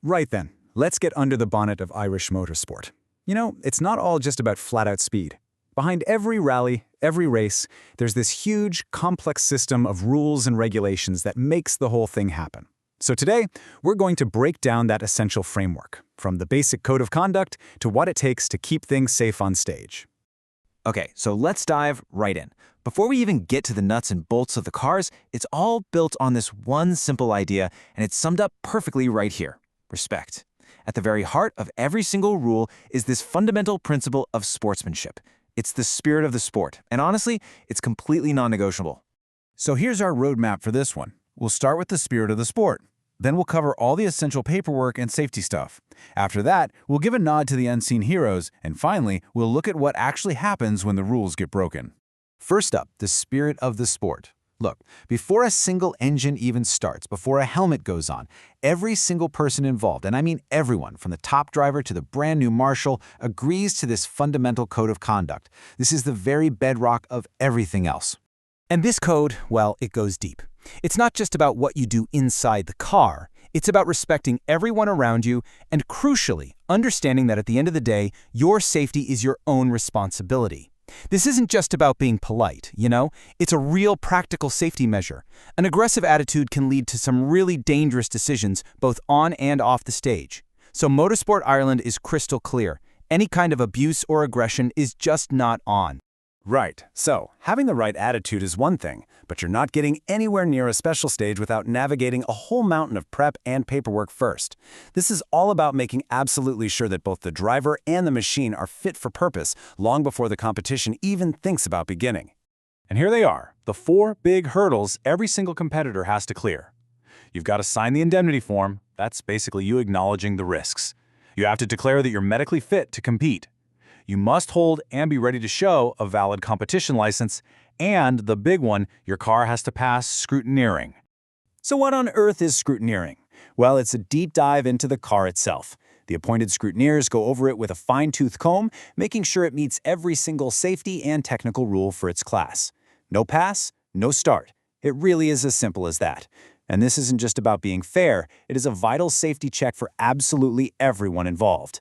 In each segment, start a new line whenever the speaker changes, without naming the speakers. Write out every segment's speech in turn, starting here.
Right then, let's get under the bonnet of Irish motorsport. You know, it's not all just about flat-out speed. Behind every rally, every race, there's this huge, complex system of rules and regulations that makes the whole thing happen. So today, we're going to break down that essential framework, from the basic code of conduct to what it takes to keep things safe on stage.
Okay, so let's dive right in. Before we even get to the nuts and bolts of the cars, it's all built on this one simple idea, and it's summed up perfectly right here: respect. At the very heart of every single rule is this fundamental principle of sportsmanship. It's the spirit of the sport, and honestly, it's completely non-negotiable.
So here's our roadmap for this one. We'll start with the spirit of the sport. Then we'll cover all the essential paperwork and safety stuff. After that, we'll give a nod to the unseen heroes, and finally, we'll look at what actually happens when the rules get broken.
First up, the spirit of the sport. Look, before a single engine even starts, before a helmet goes on, every single person involved, and I mean everyone, from the top driver to the brand new marshal, agrees to this fundamental code of conduct. This is the very bedrock of everything else.
And this code, well, it goes deep. It's not just about what you do inside the car. It's about respecting everyone around you and, crucially, understanding that at the end of the day, your safety is your own responsibility. This isn't just about being polite, you know? It's a real practical safety measure. An aggressive attitude can lead to some really dangerous decisions, both on and off the stage. So Motorsport Ireland is crystal clear. Any kind of abuse or aggression is just not on.
Right, so having the right attitude is one thing, but you're not getting anywhere near a special stage without navigating a whole mountain of prep and paperwork first. This is all about making absolutely sure that both the driver and the machine are fit for purpose long before the competition even thinks about beginning.
And here they are, the 4 big hurdles every single competitor has to clear. You've got to sign the indemnity form. That's basically you acknowledging the risks. You have to declare that you're medically fit to compete. You must hold and be ready to show a valid competition license, and the big one, your car has to pass scrutineering.
So what on earth is scrutineering? Well, it's a deep dive into the car itself. The appointed scrutineers go over it with a fine-tooth comb, making sure it meets every single safety and technical rule for its class. No pass, no start. It really is as simple as that. And this isn't just about being fair, it is a vital safety check for absolutely everyone involved.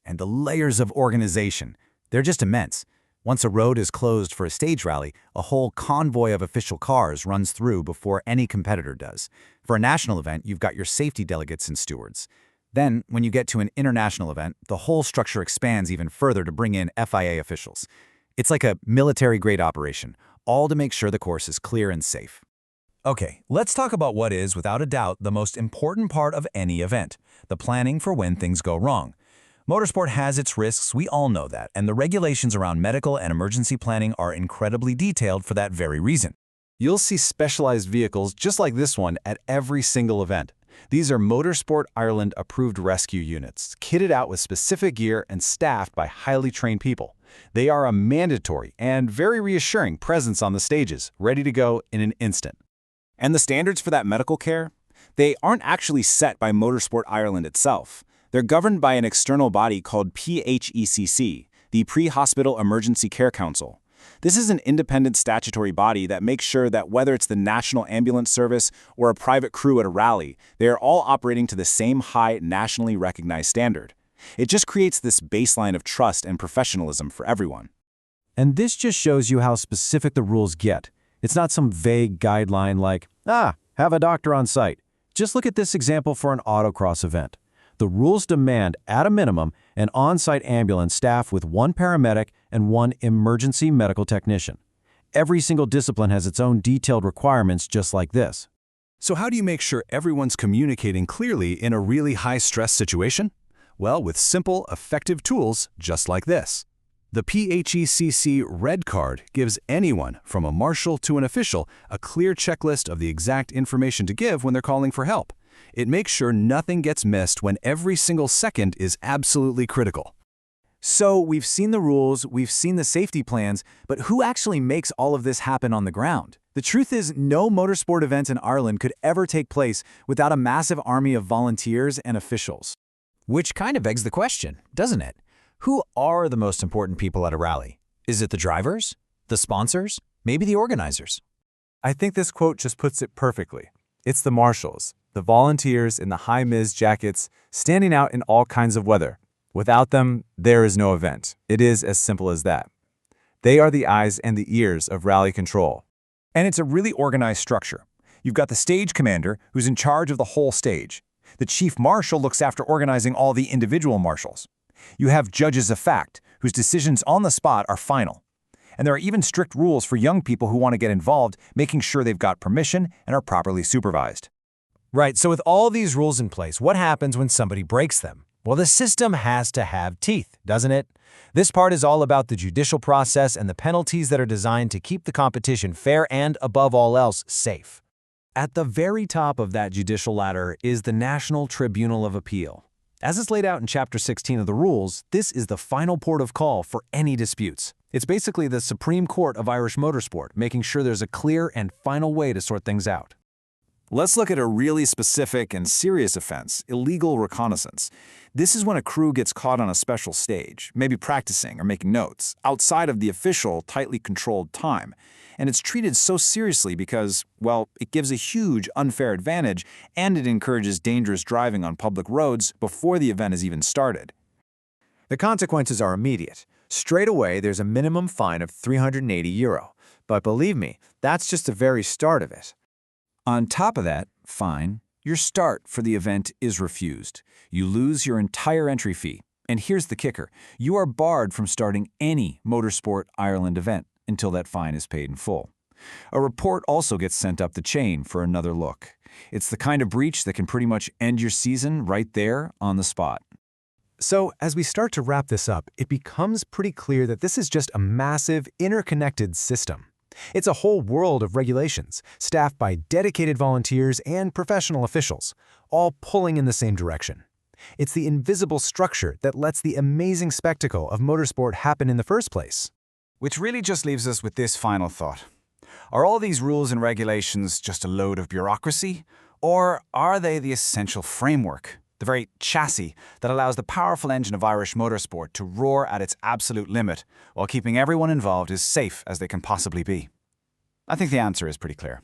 And the layers of organization, they're just immense. Once a road is closed for a stage rally, a whole convoy of official cars runs through before any competitor does. For a national event, you've got your safety delegates and stewards. Then, when you get to an international event, the whole structure expands even further to bring in FIA officials. It's like a military-grade operation, all to make sure the course is clear and safe.
Okay, let's talk about what is, without a doubt, the most important part of any event: the planning for when things go wrong. Motorsport has its risks, we all know that, and the regulations around medical and emergency planning are incredibly detailed for that very reason.
You'll see specialized vehicles just like this one at every single event. These are Motorsport Ireland approved rescue units, kitted out with specific gear and staffed by highly trained people. They are a mandatory and very reassuring presence on the stages, ready to go in an instant.
And the standards for that medical care? They aren't actually set by Motorsport Ireland itself. They're governed by an external body called PHECC, the Pre-Hospital Emergency Care Council. This is an independent statutory body that makes sure that whether it's the National Ambulance Service or a private crew at a rally, they are all operating to the same high nationally recognized standard. It just creates this baseline of trust and professionalism for everyone.
And this just shows you how specific the rules get. It's not some vague guideline like, have a doctor on site. Just look at this example for an autocross event. The rules demand, at a minimum, an on-site ambulance staffed with 1 paramedic and 1 emergency medical technician. Every single discipline has its own detailed requirements just like this.
So how do you make sure everyone's communicating clearly in a really high-stress situation? Well, with simple, effective tools just like this. The PHECC Red Card gives anyone, from a marshal to an official, a clear checklist of the exact information to give when they're calling for help. It makes sure nothing gets missed when every single second is absolutely critical.
So we've seen the rules, we've seen the safety plans, but who actually makes all of this happen on the ground? The truth is, no motorsport event in Ireland could ever take place without a massive army of volunteers and officials.
Which kind of begs the question, doesn't it? Who are the most important people at a rally? Is it the drivers? The sponsors? Maybe the organizers?
I think this quote just puts it perfectly. It's the marshals,
the volunteers in the high-vis jackets standing out in all kinds of weather. Without them, there is no event. It is as simple as that. They are the eyes and the ears of rally control.
And it's a really organized structure. You've got the stage commander, who's in charge of the whole stage. The chief marshal looks after organizing all the individual marshals. You have judges of fact, whose decisions on the spot are final. And there are even strict rules for young people who want to get involved, making sure they've got permission and are properly supervised.
Right, so with all these rules in place, what happens when somebody breaks them? Well, the system has to have teeth, doesn't it? This part is all about the judicial process and the penalties that are designed to keep the competition fair and, above all else, safe. At the very top of that judicial ladder is the National Tribunal of Appeal. As is laid out in Chapter 16 of the rules, this is the final port of call for any disputes. It's basically the Supreme Court of Irish motorsport, making sure there's a clear and final way to sort things out.
Let's look at a really specific and serious offense, illegal reconnaissance. This is when a crew gets caught on a special stage, maybe practicing or making notes, outside of the official, tightly controlled time. And it's treated so seriously because, well, it gives a huge unfair advantage and it encourages dangerous driving on public roads before the event is even started.
The consequences are immediate. Straight away, there's a minimum fine of €380. But believe me, that's just the very start of it.
On top of that fine, your start for the event is refused. You lose your entire entry fee. And here's the kicker. You are barred from starting any Motorsport Ireland event until that fine is paid in full. A report also gets sent up the chain for another look. It's the kind of breach that can pretty much end your season right there on the spot.
So, as we start to wrap this up, it becomes pretty clear that this is just a massive, interconnected system. It's a whole world of regulations, staffed by dedicated volunteers and professional officials, all pulling in the same direction. It's the invisible structure that lets the amazing spectacle of motorsport happen in the first place.
Which really just leaves us with this final thought. Are all these rules and regulations just a load of bureaucracy? Or are they the essential framework, the very chassis that allows the powerful engine of Irish motorsport to roar at its absolute limit while keeping everyone involved as safe as they can possibly be? I think the answer is pretty clear.